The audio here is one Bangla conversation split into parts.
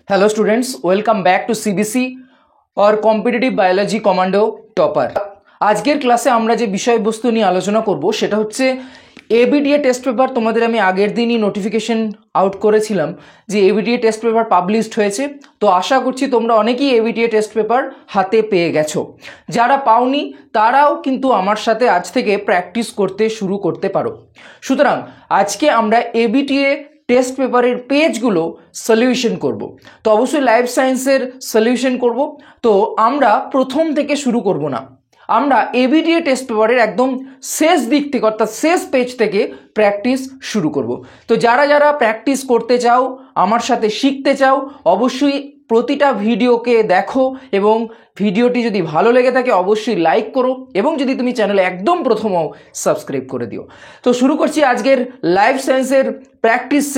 Hello students, welcome back to CBC और कम्पिटिटिव बायोलॉजी कमांडो टपार। आजकेर क्लासे आमरा जे विषयबस्तु निये आलोचना करब सेटा होच्छे एबीटीए टेस्ट पेपर। तोमादेर आमि आगेर दिनई नोटिफिकेशन आउट करेछिलाम जे एबीटीए टेस्ट पेपर पाबलिशड हयेछे। तो आशा करछि तोमरा अनेकेई एबीटीए टेस्ट पेपर हाते पेये गेछो। जारा पाओनि ताराओ किन्तु आमार साथे आज थेके प्रैक्टिस करते शुरू करते पारो। सुतरां आजके आमरा एबीटीए टेस्ट पेपारेर पेजगुलो सल्यूशन करब। तो अवश्य लाइफ साइंसेर सल्यूशन करब। तो आमरा प्रथम थेके शुरू करब ना, आमरा एबीटीए टेस्ट पेपारेर एकदम शेष दिक थेके अर्थात शेष पेज थेके प्रैक्टिस शुरू करब। तो जारा जारा प्रैक्टिस करते चाओ, आमार साथे शिखते चाओ, अवश्यई प्रतिटा भिडियोके देखो एवं भिडियोटी यदि भालो लेगे थाके अवश्यई लाइक करो एवं यदि तुमी चैनेले एकदम प्रथम हओ सबस्क्राइब करे दिओ। तो शुरू करछि आजकेर लाइफ साइंसेर प्रैक्टिस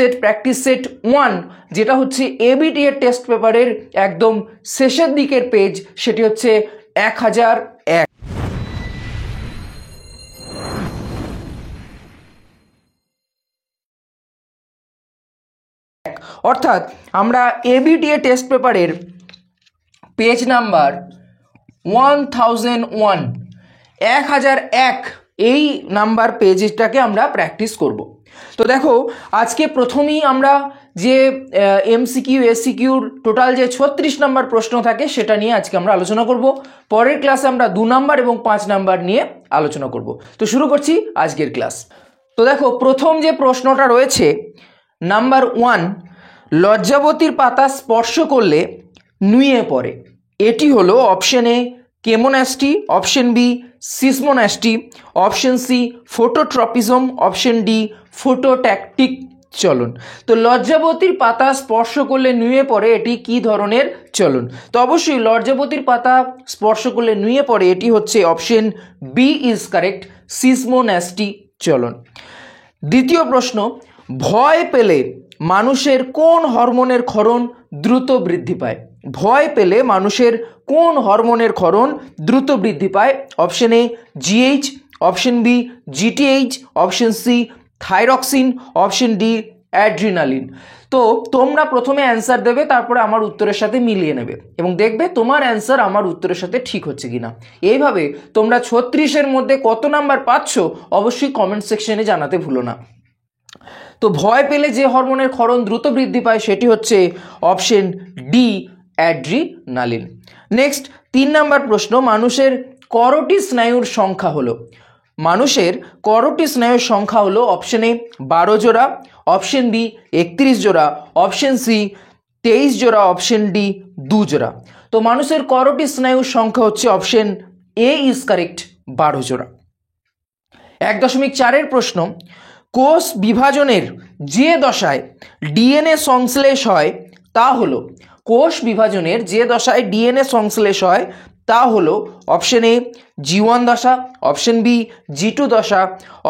सेट 1 जेटा होच्छे एबीटीए टेस्ट पेपारेर एकदम शेषेर दिकेर पेज, सेटी होच्छे 1001। अर्थात आमरा एबीटीए टेस्ट पेपारेर पेज नाम्बार 1001 এই নাম্বার পেজটাকে আমরা প্র্যাকটিস করব। তো দেখো আজকে প্রথমেই আমরা যে এমসিকিউ এসিকিউর টোটাল যে 36 নাম্বার প্রশ্ন থাকে সেটা নিয়ে আজকে আমরা আলোচনা করব। পরের ক্লাসে আমরা 2 নাম্বার এবং 5 নাম্বার নিয়ে আলোচনা করব। তো শুরু করছি আজকের ক্লাস। তো দেখো প্রথম যে প্রশ্নটা রয়েছে নাম্বার 1, লজ্জাবতীর পাতা স্পর্শ করলে নুয়ে পড়ে। এটি হলো option A chemonasty, option B seismonasty, option C phototropism, option D phototactic চলন। তো লজ্জাবতীর পাতা স্পর্শ করলে নুয়ে পড়ে এটি কি ধরনের চলন? তো অবশ্যই লজ্জাবতীর পাতা স্পর্শ করলে নুয়ে পড়ে এটি হচ্ছে option B is correct, seismonasty চলন। দ্বিতীয় প্রশ্ন, ভয় পেলে মানুষের কোন হরমোনের ক্ষরণ দ্রুত বৃদ্ধি পায়? ভয় পেলে মানুষের কোন হরমোনের ক্ষরণ দ্রুত বৃদ্ধি পায়? Option A GH, option B GTH, option C thyroxine, option D adrenaline. তো তোমরা প্রথমে অ্যান্সার দেবে, তারপরে আমার উত্তরের সাথে মিলিয়ে নেবে এবং দেখবে তোমার অ্যান্সার আমার উত্তরের সাথে ঠিক হচ্ছে কিনা। এইভাবে তোমরা 36-এর মধ্যে কত নাম্বার পাচ্ছ অবশ্যই কমেন্ট সেকশনে জানাতে ভুলো না। তো ভয় পেলে যে হরমোনের ক্ষরণ দ্রুত বৃদ্ধি পায় সেটি হচ্ছে option D adrenaline. Next 3 number প্রশ্ন, মানুষের করোটি স্নায়ুর সংখ্যা হলো? মানুষের করোটি স্নায়ুর সংখ্যা হলো অপশন এ 12 জোড়া, অপশন বি 31 জোড়া, অপশন সি 23 জোড়া, অপশন ডি 2 জোড়া। তো মানুষের করোটি স্নায়ুর সংখ্যা হচ্ছে অপশন এ ইজ কারেক্ট 12 জোড়া। 1.4-এর প্রশ্ন, কোষ বিভাজনের যে দশায় ডিএনএ সংশ্লেষ হয় তা হলো? কোষ বিভাজনের যে দশায় ডিএনএ সংশ্লেষ হয় তা হলো অপশন এ G1 দশা, অপশন বি G2 দশা,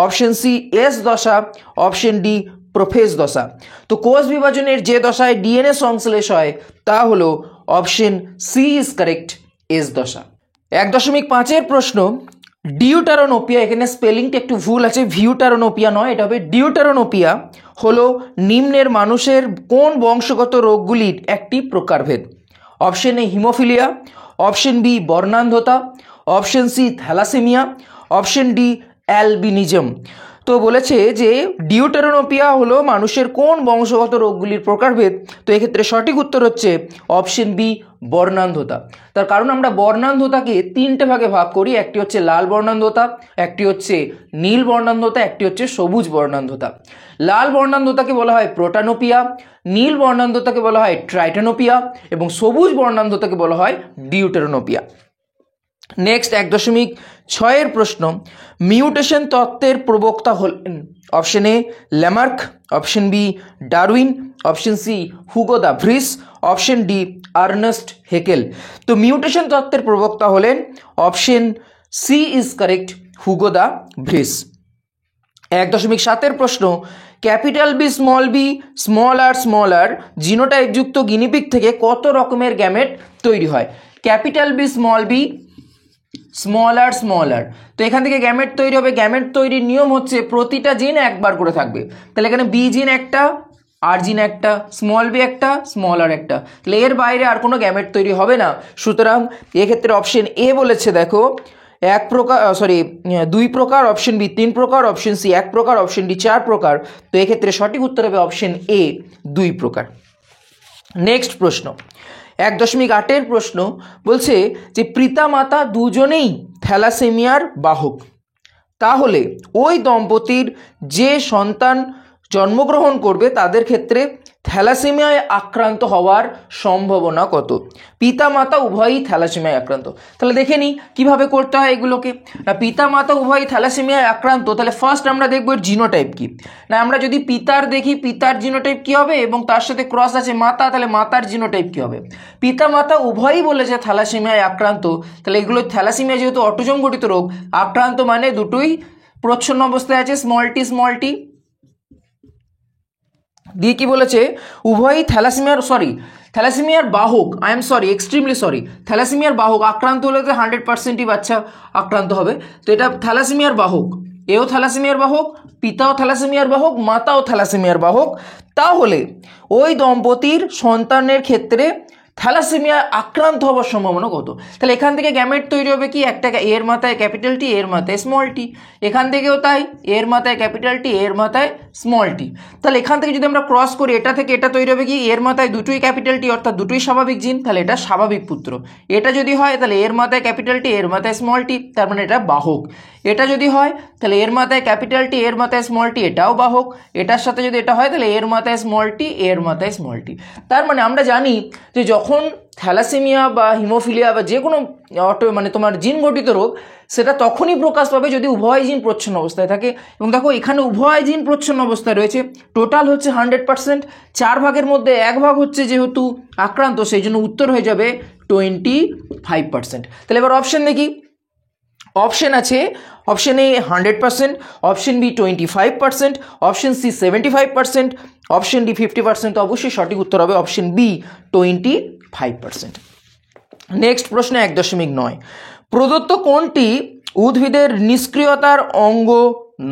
অপশন সি এস দশা, অপশন ডি প্রোফেজ দশা। তো কোষ বিভাজনের যে দশায় ডিএনএ সংশ্লেষ হয় তা হলো option C is correct S দশা। 1.5-এর প্রশ্ন, ডিউটারোনোপিয়া, এখানে স্পেলিংটা একটু ভুল আছে, ভিউটারোনোপিয়া নয়, এটা হবে ডিউটারোনোপিয়া, হলো নিম্নের মানুষের কোন বংশগত রোগগুলির একটি প্রকারভেদ? Option A haemophilia, option B বর্ণান্ধতা, option C thalassaemia, option D albinism. তো বলেছে যে ডিউটারোনোপিয়া হলো মানুষের কোন বংশগত রোগগুলির প্রকারভেদ। তো এক্ষেত্রে সঠিক উত্তর হচ্ছে অপশন বি বর্ণান্ধতা। তার কারণ আমরা বর্ণান্ধতাকে 3টে ভাগে ভাগ করি, একটি হচ্ছে লাল বর্ণান্ধতা, একটি হচ্ছে নীল বর্ণান্ধতা, একটি হচ্ছে সবুজ বর্ণান্ধতা। লাল বর্ণান্ধতাকে বলা হয় প্রোটানোপিয়া, নীল বর্ণান্ধতাকে বলা হয় ট্রাইটানোপিয়া এবং সবুজ বর্ণান্ধতাকে বলা হয় ডিউটারোনোপিয়া। নেক্সট 1.6-এর প্রশ্ন, মিউটেশন তত্ত্বের প্রবক্তা হলেন? Option A Lamarck, option B Darwin, option C Hugo de Vries, option D Ernest Haeckel. তো মিউটেশন তত্ত্বের প্রবক্তা হলেন option C is correct Hugo de Vries. 1.7-এর প্রশ্ন, capital B small r genotype যুক্ত গিনিপিগ থেকে কত রকমের গ্যামেট তৈরি হয়? ক্যাপিটাল বি স্মল আর তো এখান থেকে গ্যামেট তৈরি হবে। গ্যামেট তৈরির নিয়ম হচ্ছে প্রতিটা জিন একবার করে থাকবে। তাহলে এখানে বি জিন একটা, আর জিন একটা, স্মল বি একটা, স্মল আর একটা, তাহলে এর বাইরে আর কোনো গ্যামেট তৈরি হবে না। সুতরাং এক্ষেত্রে অপশন এ বলেছে দেখো এক প্রকার, দুই প্রকার, অপশন বি তিন প্রকার, অপশন সি এক প্রকার, অপশন ডি চার প্রকার। তো এক্ষেত্রে সঠিক উত্তর হবে অপশন এ দুই প্রকার। নেক্সট প্রশ্ন 1.8 প্রশ্ন বলছে যে পিতা মাতা দুজনেই থ্যালাসেমিয়ার বাহক, তাহলে ওই দম্পতির যে সন্তান জন্মগ্রহণ করবে তাদের ক্ষেত্রে থ্যালাসেমিয়ায় আক্রান্ত হওয়ার সম্ভাবনা কত? পিতা মাতা উভয়ই থ্যালাসেমিয়ায় আক্রান্ত, তাহলে দেখে নিই কীভাবে করতে হয় এগুলোকে। না পিতা মাতা উভয়ই থ্যালাসেমিয়ায় আক্রান্ত, তাহলে ফার্স্ট আমরা দেখবো এর জিনোটাইপ কী। না আমরা যদি পিতার দেখি, পিতার জিনোটাইপ কী হবে, এবং তার সাথে ক্রস আছে মাতা, তাহলে মাতার জিনোটাইপ কী হবে। পিতা মাতা উভয়ই বলেছে থ্যালাসেমিয়ায় আক্রান্ত, তাহলে এগুলো থ্যালাসেমিয়া যেহেতু অটোজোম গঠিত রোগ, আক্রান্ত মানে দুটোই প্রচ্ছন্ন অবস্থায় আছে, স্মল টি দিয়ে কি বলেছে উভয়ই থ্যালাসেমিয়ার বাহক, এক্সট্রিমলি সরি, থ্যালাসেমিয়ার বাহক। আক্রান্ত হলে তো 100%ই বাচ্চা আক্রান্ত হবে, তো এটা থ্যালাসেমিয়ার বাহক, এও থ্যালাসেমিয়ার বাহক, পিতাও থ্যালাসেমিয়ার বাহক, মাতাও থ্যালাসেমিয়ার বাহক। তাহলে ওই দম্পতির সন্তানের ক্ষেত্রে থ্যালাসেমিয়া আক্রান্ত হওয়ার সম্ভাবনা কত? তাহলে এখান থেকে গ্যামেট তৈরি হবে কি, একটা এর মাথায় ক্যাপিটাল টি, এর মাথায় স্মল টি, এখান থেকেও তাই, এর মাথায় ক্যাপিটাল টি, এর মাথায় স্মল টি। তাহলে এখান থেকে যদি আমরা ক্রস করি, এটা থেকে এটা তৈরি হবে কি, এর মাথায় দুটোই ক্যাপিটাল টি, অর্থাৎ দুটোই স্বাভাবিক জিন, তাহলে এটা স্বাভাবিক পুত্র। এটা যদি হয় তাহলে এর মাথায় ক্যাপিটাল টি, এর মাথায় স্মল টি, তার মানে এটা বাহক। এটা যদি হয় তাহলে এর মাথায় ক্যাপিটাল টি, এর মাথায় স্মল টি, এটাও বাহক। এটার সাথে যদি এটা হয় তাহলে এর মাথায় স্মল টি, এর মাথায় স্মল টি। তার মানে আমরা জানি যে যখন থ্যালাসেমিয়া বা হিমোফিলিয়া বা যে কোনো তোমার জিন গঠিত রোগ, সেটা তখনই প্রকাশ পাবে যদি উভয় জিন প্রচ্ছন্ন অবস্থায় থাকে। এবং দেখো এখানে উভয় জিন প্রচ্ছন্ন অবস্থায় রয়েছে, টোটাল হচ্ছে 100%, 4 ভাগের মধ্যে 1 ভাগ হচ্ছে যেহেতু আক্রান্ত, সেই জন্য উত্তর হয়ে যাবে 25%। তাহলে এবার অপশন দেখি, অপশন আছে option A 100%, option B 25%, option C 75%, option D 50%। তো অবশ্যই সঠিক উত্তর হবে অপশন বি 25%। নেক্সট প্রশ্ন 1.9 প্রদত্ত কোনটি উদ্ভিদের নিষ্ক্রিয়তার অঙ্গ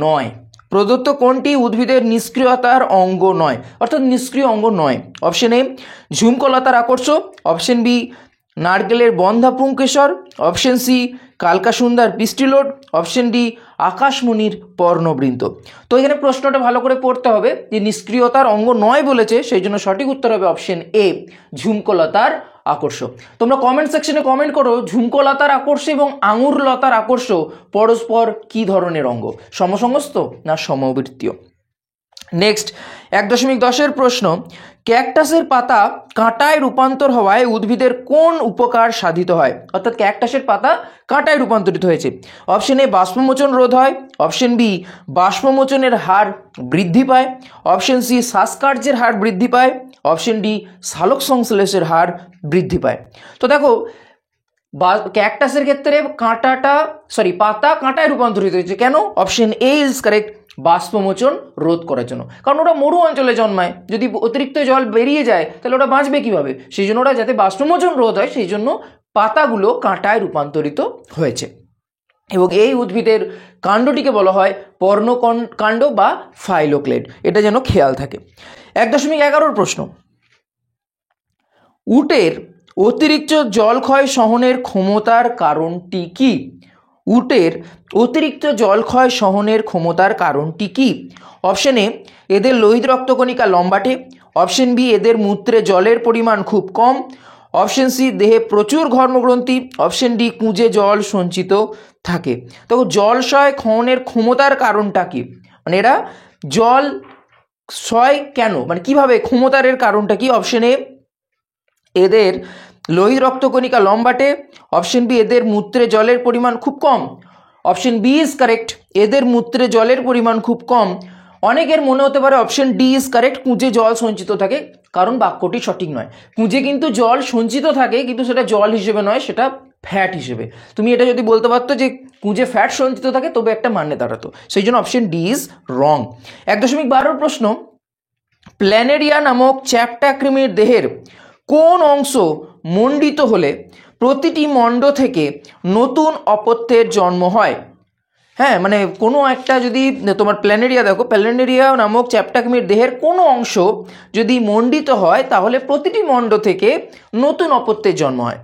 নয়? প্রদত্ত কোনটি উদ্ভিদের নিষ্ক্রিয়তার অঙ্গ নয়, অর্থাৎ নিষ্ক্রিয় অঙ্গ নয়? অপশন এ ঝুমকলতার আকর্ষ, অপশন বি নারকেলের বন্ধা পুংকেশর, অপশন সি কালকাসুন্দার পিস্টিলোড, অপশন ডি আকাশমণির পর্ণবৃন্ত। তো এখানে প্রশ্নটা ভালো করে পড়তে হবে যে নিষ্ক্রিয়তার অঙ্গ নয় বলেছে, সেই জন্য সঠিক উত্তর হবে অপশন এ ঝুমকলতার আকর্ষ। তোমরা কমেন্ট সেকশনে কমেন্ট করো ঝুমকলতার আকর্ষ এবং আঙুর লতার আকর্ষ পরস্পর কি ধরনের অঙ্গ, সমসংস্থ না সমবৃত্তীয়। নেক্সট 1.10 প্রশ্ন ক্যাকটাসের পাতা কাঁটায় রূপান্তর হওয়ায় উদ্ভিদের কোন উপকার সাধিত হয়? অর্থাৎ ক্যাকটাসের পাতা কাঁটায় রূপান্তরিত হয়েছে। অপশন এ বাষ্পমোচন রোধ হয়, অপশন বি বাষ্পমোচনের হার বৃদ্ধি পায়, অপশন সি শ্বাসকার্যের হার বৃদ্ধি পায়, অপশন ডি সালোক সংশ্লেষের হার বৃদ্ধি পায়। তো দেখো ক্যাকটাসের ক্ষেত্রে পাতা কাঁটায় রূপান্তরিত হয়েছে কেন? অপশন এ ইজ কারেক্ট, বাষ্পমোচন রোধ করার জন্য, কারণ ওরা মরু অঞ্চলে জন্মায়, যদি অতিরিক্ত জল বেরিয়ে যায় তাহলে ওরা বাঁচবে কীভাবে, সেই জন্য ওরা যাতে বাষ্পমোচন রোধ হয় সেই জন্য পাতাগুলো কাঁটায় রূপান্তরিত হয়েছে। এবং এই উদ্ভিদের কাণ্ডটিকে বলা হয় পর্ণকাণ্ড বা ফাইলোক্লেড, এটা যেন খেয়াল থাকে। 1.11 প্রশ্ন উটের অতিরিক্ত জলক্ষয় সহনের ক্ষমতার কারণটি কি? উটের অতিরিক্ত জলক্ষয় সহনের ক্ষমতার কারণটি কি? অপশন এ এদের লোহিত রক্তকণিকা লম্বাটে, অপশন বি এদের মূত্রে জলের পরিমাণ খুব কম, অপশন সি দেহে প্রচুর ঘর্মগ্রন্থি, অপশন ডি কুঁজে জল সঞ্চিত থাকে। তো জলক্ষয় ক্ষরণের ক্ষমতার কারণটা কি, মানে এরা জল ক্ষয় কেন, মানে কিভাবে, ক্ষমতার কারণটা কি? অপশন এ এদের লোহিত রক্তকণিকা লম্বাটে, অপশন বি এদের মূত্রে জলের পরিমাণ খুব কম, অপশন বি ইজ কারেক্ট এদের মূত্রে জলের পরিমাণ খুব কম। অনেকের মনে হতে পারে অপশন ডি ইজ কারেক্ট কুঁজে জল সঞ্চিত থাকে, কারণ বাক্যটি সঠিক নয়। কুঁজে কিন্তু জল সঞ্চিত থাকে, কিন্তু সেটা জল হিসেবে নয়, সেটা ফ্যাট হিসেবে। তুমি এটা যদি বলতে পারতো যে কুঁজে ফ্যাট সঞ্চিত থাকে তবে একটা মানে দাঁড়াতো, সেই জন্য অপশন ডি ইজ রং। 1.12 প্রশ্ন প্ল্যানেরিয়া নামক চ্যাপ্টা কৃমির দেহের কোন অংশ মণ্ডিত হলে প্রতিটি মণ্ড থেকে নতুন অপত্যের জন্ম হয়? হ্যাঁ, মানে কোনো একটা যদি তোমার প্ল্যানেরিয়া দেখো, প্ল্যানেরিয়া নামক চ্যাপ্টাকমির দেহের কোনো অংশ যদি মণ্ডিত হয় তাহলে প্রতিটি মণ্ড থেকে নতুন অপত্যের জন্ম হয়।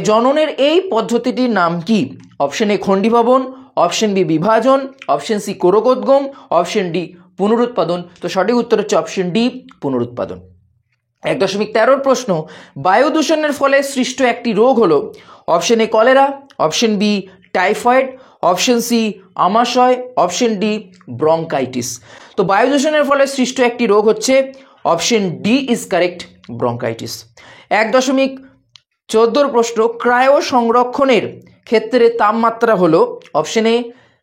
জননের এই পদ্ধতিটির নাম কি? অপশন এ খণ্ডীভবন, অপশন বি বিভাজন, অপশন সি কোরকোদ্গম, অপশন ডি পুনরুৎপাদন। তো সঠিক উত্তর হচ্ছে অপশন ডি পুনরুৎপাদন। 1.13 প্রশ্ন, বায়ু দূষণের ফলে সৃষ্ট একটি রোগ হলো option A cholera, option B typhoid, option C আমাশয়, অপশন ডি ব্রঙ্কাইটিস। তো বায়ু দূষণের ফলে সৃষ্ট একটি রোগ হচ্ছে option D is correct, bronchitis. 1.14 প্রশ্ন, ক্রায়ো সংরক্ষণের ক্ষেত্রে তাপমাত্রা হলো option A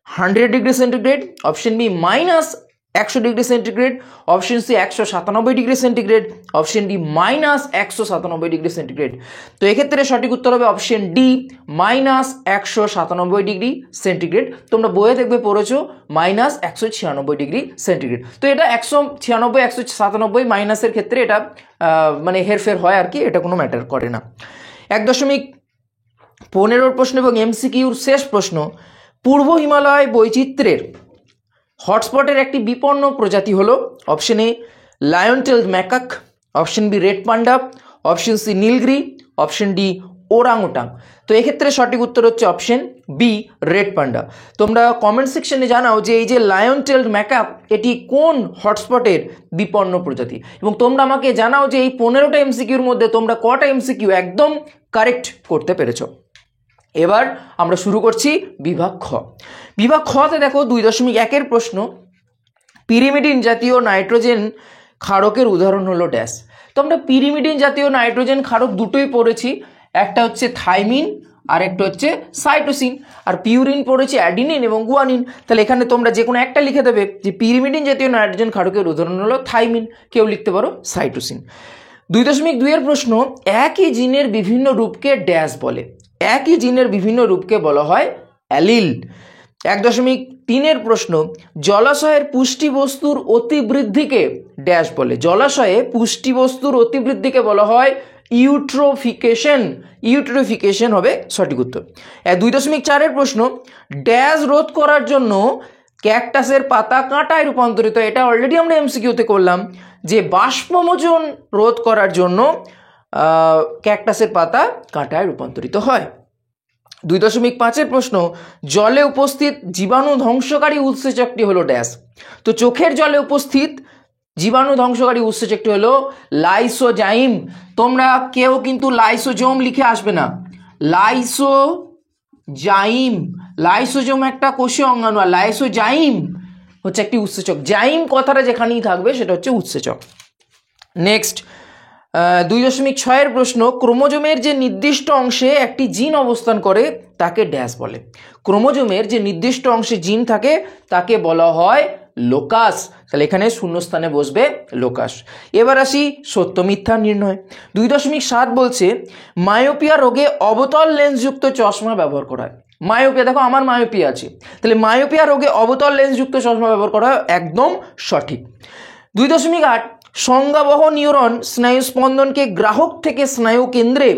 100 degree centigrade, option B -100 degree centigrade, option C 197 degree centigrade, option D -197 degree centigrade. তো এক্ষেত্রে সঠিক উত্তর হবে অপশন ডি -197 ডিগ্রি সেন্টিগ্রেড। তোমরা বইয়ে দেখবে পড়েছো -196 ডিগ্রি সেন্টিগ্রেড। তো এটা 196 197 মাইনাসের ক্ষেত্রে এটা মানে হেরফের হয় আর কি, এটা কোনো ম্যাটার করে না। 1.15 প্রশ্ন এবং এমসিকিউর শেষ প্রশ্ন, পূর্ব হিমালয় বৈচিত্র্যের হটস্পটের একটি বিপন্ন প্রজাতি হলো option A lion tailed macaque, option B red panda, option C Nilgiri, option D orangutan. তো এক্ষেত্রে সঠিক উত্তর হচ্ছে অপশন বি রেড পান্ডা। তোমরা কমেন্ট সেকশনে জানাও যে এই যে লায়ন টেলড ম্যাকাক এটি কোন হটস্পটের বিপন্ন প্রজাতি, এবং তোমরা আমাকে জানাও যে এই 15টা এমসিকিউর মধ্যে তোমরা কটা এমসিকিউ একদম কারেক্ট করতে পেরেছো। এবার আমরা শুরু করছি বিভাগ খ। বিভাগ খতে দেখো 2.1 প্রশ্ন, পিরিমিডিন জাতীয় নাইট্রোজেন ক্ষারকের উদাহরণ হলো ড্যাশ। তো আমরা পিরিমিডিন জাতীয় নাইট্রোজেন ক্ষারক দুটোই পড়েছি, একটা হচ্ছে থাইমিন আর একটা হচ্ছে সাইটোসিন, আর পিউরিন পড়েছি অ্যাডিনিন এবং গুয়ানিন। তাহলে এখানে তোমরা যে কোনো একটা লিখে দেবে যে পিরিমিডিন জাতীয় নাইট্রোজেন ক্ষারকের উদাহরণ হলো থাইমিন, কেউ লিখতে পারো সাইটোসিন। 2.2 প্রশ্ন, একই জিনের বিভিন্ন রূপকে ড্যাশ বলে। একই জিনের বিভিন্ন রূপকে বলা হয় অ্যালিল। 1.3 প্রশ্ন, জলাশয়ের পুষ্টিবস্তুর অতিবৃদ্ধিকে ড্যাশ বলে। জলাশয়ে পুষ্টিবস্তুর অতিবৃদ্ধিকে বলা হয় ইউট্রোফিকেশন। ইউট্রোফিকেশন হবে সঠিক উত্তর। 2.4 প্রশ্ন, ড্যাশ রোধ করার জন্য ক্যাকটাসের পাতা কাঁটায় রূপান্তরিত। এটা অলরেডি আমরা এমসিকিউতে করলাম যে বাষ্পমোচন রোধ করার জন্য ক্যাকটাসের পাতা কাঁটায় রূপান্তরিত হয়। 2.5 প্রশ্ন, জলে উপস্থিত জীবাণু ধ্বংসকারী উৎসেচকটি হলো ড্যাশ। তো চোখের জলে উপস্থিত জীবাণু ধ্বংসকারী উৎসেচকটি হলো লাইসোজাইম। তোমরা কেউ কিন্তু লাইসোজোম লিখে আসবে না, লাইসোজাইম। লাইসোজোম একটা কোষীয় অঙ্গাণু, আর লাইসোজাইম হচ্ছে একটি উৎসেচক। জাইম কথাটা যেখানেই থাকবে সেটা হচ্ছে উৎসেচক। নেক্সট 2.6 প্রশ্ন, ক্রোমোজোমের যে নির্দিষ্ট অংশে একটি জিন অবস্থান করে তাকে ড্যাশ বলে। ক্রোমোজোমের যে নির্দিষ্ট অংশে জিন থাকে তাকে বলা হয় লোকাস। তাহলে এখানে শূন্যস্থানে বসবে লোকাস। এবার আসি সত্য মিথ্যা নির্ণয়। 2.7 বলছে মায়োপিয়া রোগে অবতল লেন্সযুক্ত চশমা ব্যবহার করা হয়। মায়োপিয়া, দেখো আমার মায়োপিয়া আছে, তাহলে মায়োপিয়া রোগে অবতল লেন্সযুক্ত চশমা ব্যবহার করা হয়, একদম সঠিক। 2.8 সংজ্ঞাবহ নিউরন স্নায়ু স্পন্দনকে গ্রাহক থেকে স্নায়ু কেন্দ্রে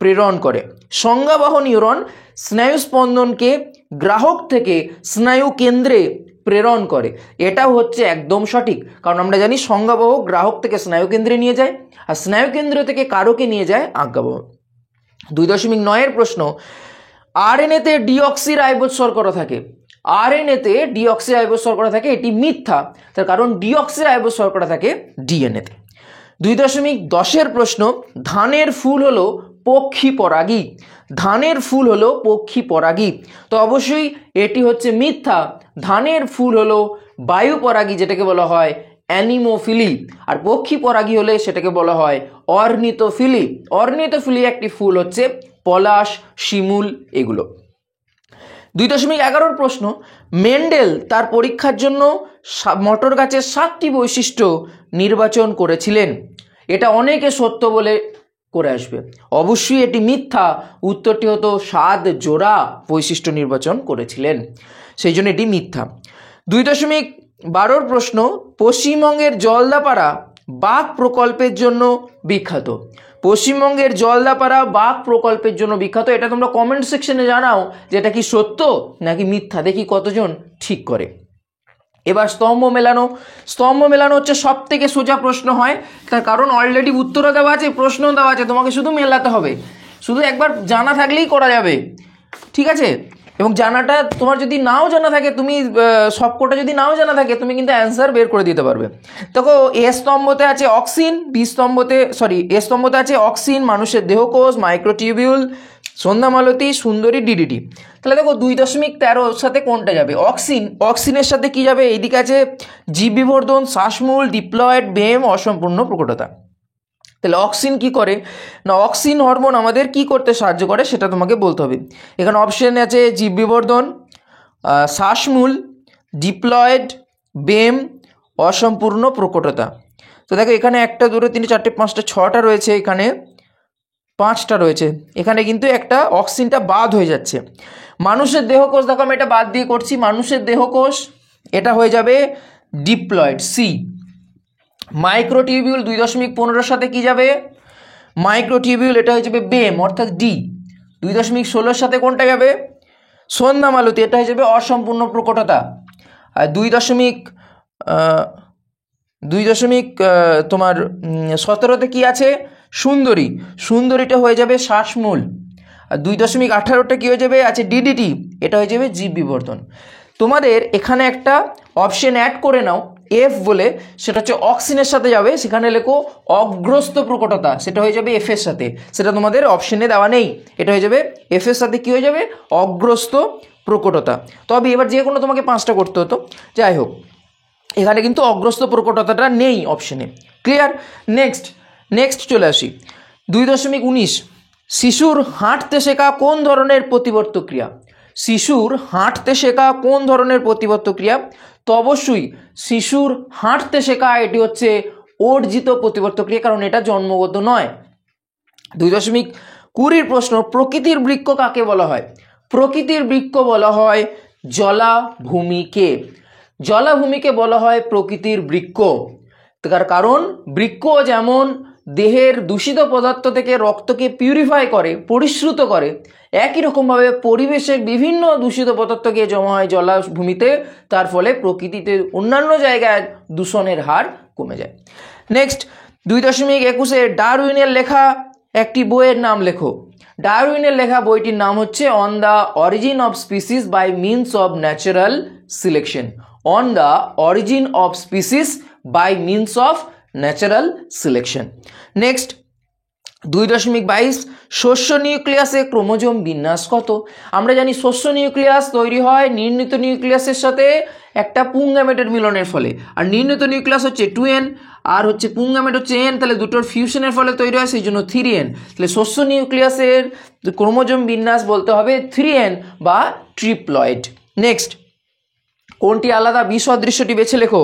প্রেরণ করে। সংজ্ঞাবহ নিউরন স্নায়ু স্পন্দনকে গ্রাহক থেকে স্নায়ু কেন্দ্রে প্রেরণ করে, এটাও হচ্ছে একদম সঠিক, কারণ আমরা জানি সংজ্ঞাবহ গ্রাহক থেকে স্নায়ু কেন্দ্রে নিয়ে যায়, আর স্নায়ু কেন্দ্র থেকে কারকে নিয়ে যায় আজ্ঞাবহ। 2.9 প্রশ্ন, আরএনএতে ডিঅক্সিরাইবোজ শর্করা থাকে। আরএনএতে ডিঅক্সিরাইবোজ শর্করা থাকে, এটি মিথ্যা, তার কারণ ডিঅক্সিরাইবোজ শর্করা থাকে ডিএনএতে। 2.10 প্রশ্ন, ধানের ফুল হলো পক্ষী পরাগী। ধানের ফুল হলো পক্ষী পরাগী, তো অবশ্যই এটি হচ্ছে মিথ্যা। ধানের ফুল হলো বায়ু পরাগী, যেটাকে বলা হয় অ্যানিমোফিলি, আর পক্ষী পরাগী হলে সেটাকে বলা হয় অর্নিথোফিলি। অর্নিথোফিলি একটি ফুল হচ্ছে পলাশ, শিমুল এগুলো। 2.11 প্রশ্ন, মেন্ডেল তার পরীক্ষার জন্য মটর গাছের 7টি বৈশিষ্ট্য নির্বাচন করেছিলেন। এটা অনেকে সত্য বলে করে আসবে, অবশ্যই এটি মিথ্যা। উত্তরটি হতো 7 জোড়া বৈশিষ্ট্য নির্বাচন করেছিলেন, সেই জন্য এটি মিথ্যা। 2.12 প্রশ্ন, পশ্চিমবঙ্গের জলদাপাড়া বাঘ প্রকল্পের জন্য বিখ্যাত? পশ্চিমবঙ্গের জলদাপাড়া বাঘ প্রকল্পের জন্য বিখ্যাত। এটা তোমরা কমেন্ট সেকশনে জানাও যে এটা কি সত্য নাকি মিথ্যা, দেখি কতজন ঠিক করে। এবার স্তম্ভ মেলানো হচ্ছে সব থেকে সোজা প্রশ্ন হয়, তার কারণ অলরেডি উত্তরও দেওয়া আছে, প্রশ্ন দেওয়া আছে, তোমাকে শুধু মেলাতে হবে, শুধু একবার জানা থাকলেই করা যাবে, ঠিক আছে? এবং জানাটা তোমার যদি নাও জানা থাকে, তুমি সবকটা যদি নাও জানা থাকে, তুমি কিন্তু অ্যান্সার বের করে দিতে পারবে। দেখো এ স্তম্ভতে আছে অক্সিন, এ স্তম্ভতে আছে অক্সিন, মানুষের দেহকোষ, মাইক্রোটিউবিউল, সন্ধ্যামালতী, সুন্দরী, ডিডিটি। তাহলে দেখো 2.13 সাথে কোনটা যাবে? অক্সিনের সাথে কি যাবে? এইদিকে আছে জীব বিবর্ধন, শ্বাসমূল, ডিপ্লয়েড, বেম, অসম্পূর্ণ প্রকটতা। তাহলে অক্সিন কি করে না, অক্সিন হরমোন আমাদের কি করতে সাহায্য করে সেটা তোমাকে বলতে হবে। এখানে অপশন আছে জীব বিবর্ধন, শ্বাসমূল, ডিপ্লয়েড, বেম, অসম্পূর্ণ প্রকটতা। তো দেখো এখানে 1 2 3 4 5 6টা রয়েছে, এখানে 5টা রয়েছে, এখানে কিন্তু একটা অক্সিনটা বাদ হয়ে যাচ্ছে। মানুষের দেহকোষ, দেখো আমি এটা বাদ দিয়ে করছি, মানুষের দেহকোষ এটা হয়ে যাবে ডিপ্লয়েড, সি। মাইক্রোটিউবিউল 2.15 সাথে কি যাবে? মাইক্রোটিউবিউল, এটা হয়ে যাবে বেম অর্থাৎ ডি। 2.16 সাথে কোনটা যাবে? সন্ধ্যামালতী, এটা হয়ে যাবে অসম্পূর্ণ প্রকটতা। আর 2.17 কি আছে? সুন্দরীটা হয়ে যাবে শ্বাসমূল। আর 2.18টা কি হয়ে যাবে? আছে ডিডিটি, এটা হয়ে যাবে জীব বিবর্ধন। তোমাদের এখানে একটা অপশন অ্যাড করে নাও এফ বলে, সেটা হচ্ছে অক্সিনের সাথে যাবে, সেখানে লেখো অগ্রস্ত প্রকটতা, সেটা হয়ে যাবে এফ এর সাথে, সেটা তোমাদের অপশনে দেওয়া নেই, এটা হয়ে যাবে এফ এর সাথে কি হয়ে যাবে? অগ্রস্ত প্রকটতা। তবে এবার যে কোনো তোমাকে 5টা করতে হতো, যাই হোক এখানে কিন্তু অগ্রস্ত প্রকটতাটা নেই অপশনে। ক্লিয়ার? নেক্সট চলে আসি 2.19, শিশুর হাঁটতে শেখা কোন ধরনের প্রতিবর্ত ক্রিয়া? শিশুর হাঁটতে শেখা কোন ধরনের প্রতিবর্ত ক্রিয়া? তো অবশ্যই শিশুর হাঁটতে শেখা এটি হচ্ছে অর্জিত প্রতিবর্ত ক্রিয়া, কারণ এটা জন্মগত নয়। 2.20 প্রশ্ন, প্রকৃতির বৃক্ষ কাকে বলা হয়? প্রকৃতির বৃক্ষ বলা হয় জলাভূমিকে। জলাভূমিকে বলা হয় প্রকৃতির বৃক্ষ। তার কারণ বৃক্ষ যেমন দেহের দূষিত পদার্থ থেকে রক্তকে পিউরিফাই করে, পরিশ্রুত করে, একই রকমভাবে পরিবেশের বিভিন্ন দূষিত পদার্থ গিয়ে জমা হয় জলাভূমিতে, তার ফলে প্রকৃতিতে অন্যান্য জায়গায় দূষণের হার কমে যায়। নেক্সট 2.21, ডারউইনের লেখা একটি বইয়ের নাম লেখো। ডারউইনের লেখা বইটির নাম হচ্ছে on the origin of species by means of natural selection. On the origin of species by means of natural selection. Next 2.22, শস্য নিউক্লিয়াসে ক্রোমোজোম বিন্যাস কত? আমরা জানি শস্য নিউক্লিয়াস তৈরি হয় নির্ণীত নিউক্লিয়াসের সাথে একটা পুংগ্যামেটের মিলনের ফলে, আর নির্ণীত নিউক্লিয়াস হচ্ছে 2n আর হচ্ছে পুংগ্যামেট হচ্ছে n, তাহলে দুটোর ফিউশনের ফলে তৈরি হয়, সেই জন্য 3n। তাহলে শস্য নিউক্লিয়াসের ক্রোমোজোম বিন্যাস বলতে হবে 3n বা ট্রিপ্লয়েড। নেক্সট, কোনটি আলাদা? বিসদৃশ্যটি বেছে লেখো।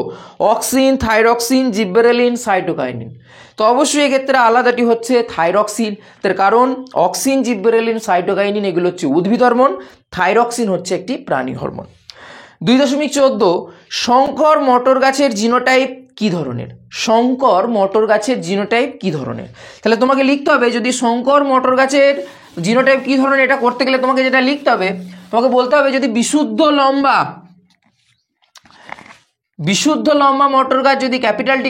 Auxin, thyroxine, gibberellin, cytokinin. তো অবশ্যই এক্ষেত্রে আলাদাটি হচ্ছে থাইরক্সিন, তার কারণ অক্সিন, জিব্বেরেলিন, সাইটোকাইনিন এগুলো হচ্ছে উদ্ভিদ হরমোন, থাইরক্সিন হচ্ছে একটি প্রাণী হরমোন। 2.14, শঙ্কর মটর গাছের জিনোটাইপ কি ধরনের? শঙ্কর মটর গাছের জিনোটাইপ কি ধরনের? তাহলে তোমাকে লিখতে হবে, যদি শঙ্কর মটর গাছের জিনোটাইপ কি ধরনের এটা করতে গেলে তোমাকে যেটা লিখতে হবে, তোমাকে বলতে হবে যদি বিশুদ্ধ লম্বা মটর গাছ যদি ক্যাপিটাল টি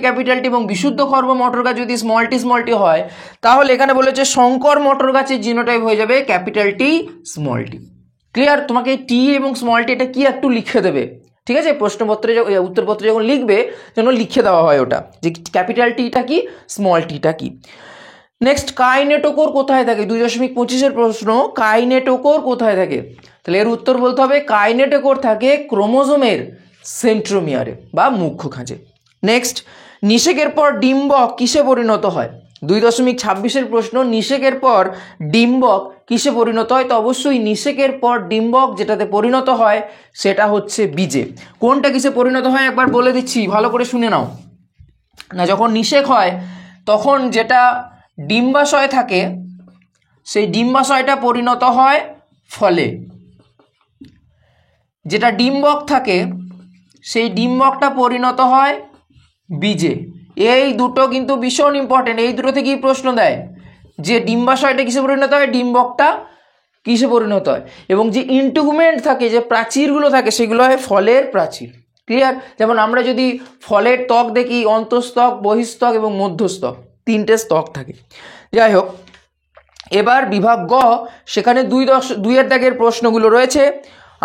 এবং বিশুদ্ধ খর্ব মটর গাছ যদি স্মল টি হয়, তাহলে এখানে বলেছে শঙ্কর মটর গাছের জিনোটাইপ হয়ে যাবে capital T small tea. Clear? তোমাকে টি এবং স্মল টি এটা কি একটু লিখে দেবে, ঠিক আছে? প্রশ্নপত্রে উত্তরপত্রে যখন লিখবে যেন লিখে দেওয়া হয় ওটা, যে ক্যাপিটাল টিটা কি, স্মল টিটা কি। নেক্সট, কাইনেটোকোর কোথায় থাকে? 2.25 প্রশ্ন, কাইনেটোকোর কোথায় থাকে? তাহলে এর উত্তর বলতে হবে কাইনেটোকোর থাকে ক্রোমোজোমের সেন্ট্রোমিয়ারে বা মুখ্য খাঁজে। নেক্সট, নিষেকের পর ডিম্বক কিসে পরিণত হয়? 2.26 প্রশ্ন, নিষেকের পর ডিম্বক কিসে পরিণত হয়? তো অবশ্যই নিষেকের পর ডিম্বক যেটাতে পরিণত হয় সেটা হচ্ছে বীজে। কোনটা কিসে পরিণত হয় একবার বলে দিচ্ছি, ভালো করে শুনে নাও। না, যখন নিষেক হয় তখন যেটা ডিম্বাশয় থাকে সেই ডিম্বাশয়টা পরিণত হয় ফলে, যেটা ডিম্বক থাকে সেই ডিম্বকটা পরিণত হয় বীজে। এই দুটো কিন্তু ভীষণ ইম্পর্টেন্ট, এই দুটো থেকেই প্রশ্ন দেয় যে ডিম্বাশয়টা কিসে পরিণত হয়, ডিম্বকটা কিসে পরিণত হয়, এবং যে ইন্টুগুমেন্ট থাকে, যে প্রাচীরগুলো থাকে, সেগুলো হয় ফলের প্রাচীর। ক্লিয়ার? যেমন আমরা যদি ফলের ত্বক দেখি, অন্তঃস্তক, বহিঃস্তক এবং মধ্যস্তক, তিনটে স্তক থাকে। যাই হোক, এবার বিভাগ গ, সেখানে 2 দাগের প্রশ্নগুলো রয়েছে।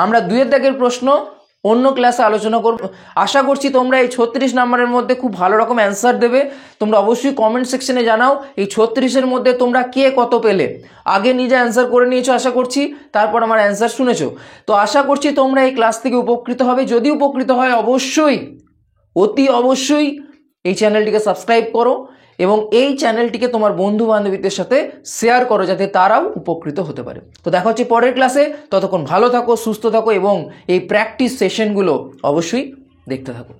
আমরা 2 দাগের প্রশ্ন অন্য ক্লাসে আলোচনা করব। আশা করছি তোমরা এই 36 নম্বরের মধ্যে খুব ভালো রকম অ্যান্সার দেবে। তোমরা অবশ্যই কমেন্ট সেকশনে জানাও এই 36-এর মধ্যে তোমরা কে কত পেলে। আগে নিজে অ্যান্সার করে নিয়েছো আশা করছি, তারপর আমার অ্যান্সার শুনেছো। তো আশা করছি তোমরা এই ক্লাস থেকে উপকৃত হবে। যদি উপকৃত হয় অবশ্যই, অতি অবশ্যই এই চ্যানেলটিকে সাবস্ক্রাইব করো এবং এই চ্যানেলটিকে তোমার বন্ধু বান্ধবীদের সাথে শেয়ার করো, যাতে তারাও উপকৃত হতে পারে। তো দেখা হচ্ছে পরের ক্লাসে। ততক্ষণ ভালো থাকো, সুস্থ থাকো এবং এই প্র্যাকটিস সেশনগুলো অবশ্যই দেখতে থাকো।